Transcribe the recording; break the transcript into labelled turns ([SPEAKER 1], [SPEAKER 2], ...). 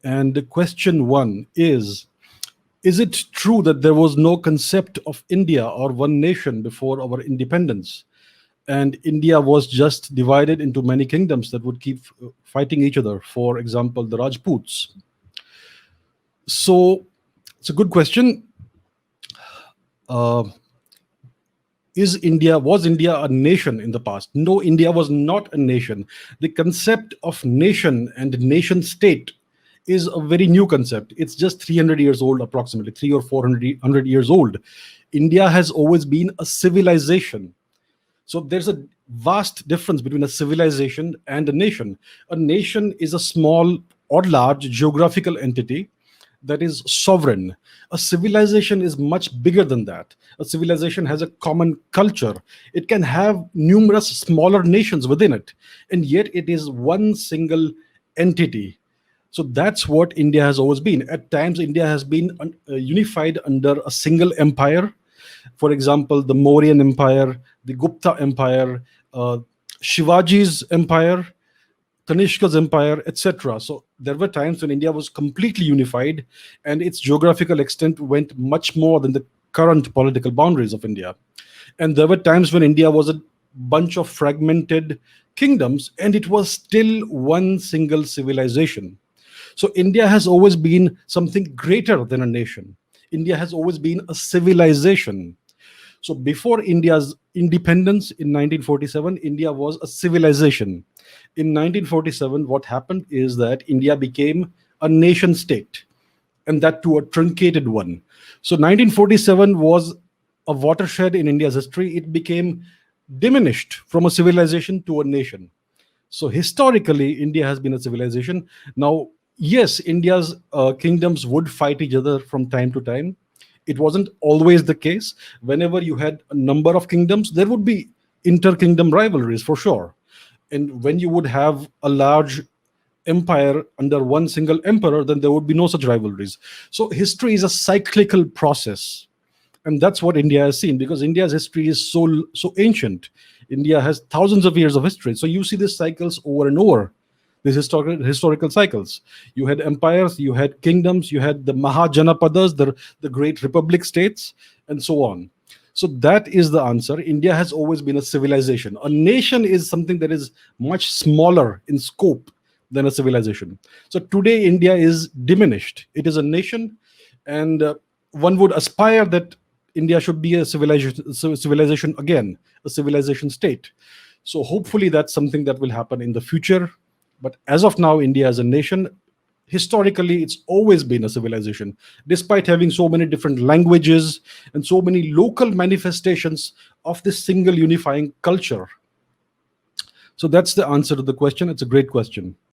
[SPEAKER 1] And the question one is it true that there was no concept of India or one nation before our independence? And India was just divided into many kingdoms that would keep fighting each other. For example, the Rajputs. So it's a good question. Uh, was India a nation in the past? No, India was not a nation. The concept of nation and nation state is a very new concept. It's just 300 years old, approximately 3 or 400 years old. India has always been a civilization. So there's a vast difference between a civilization and a nation. A nation is a small or large geographical entity that is sovereign. A civilization is much bigger than that. A civilization has a common culture. It can have numerous smaller nations within it, and yet it is one single entity. So that's what India has always been. At times, India has been unified under a single empire. For example, the Mauryan Empire, the Gupta Empire, Shivaji's empire, Kanishka's empire, etc. So there were times when India was completely unified, and its geographical extent went much more than the current political boundaries of India. And there were times when India was a bunch of fragmented kingdoms, and it was still one single civilization. So India has always been something greater than a nation. India has always been a civilization. So before India's independence in 1947, India was a civilization. In 1947, what happened is that India became a nation state, and that too a truncated one. So 1947 was a watershed in India's history. It became diminished from a civilization to a nation. So historically, India has been a civilization. Now, yes, India's kingdoms would fight each other from time to time. It wasn't always the case. Whenever you had a number of kingdoms, there would be inter-kingdom rivalries for sure. And when you would have a large empire under one single emperor, then there would be no such rivalries. So history is a cyclical process. And that's what India has seen, because India's history is so ancient. India has thousands of years of history. So you see these cycles over and over, these historical cycles. You had empires, you had kingdoms, you had the Mahajanapadas, the great republic states, and so on. So that is the answer. India has always been a civilization. A nation is something that is much smaller in scope than a civilization. So today, India is diminished. It is a nation, and one would aspire that India should be a civilization again, a civilization state. So hopefully that's something that will happen in the future. But as of now, India as a nation, historically, it's always been a civilization, despite having so many different languages and so many local manifestations of this single unifying culture. So that's the answer to the question. It's a great question.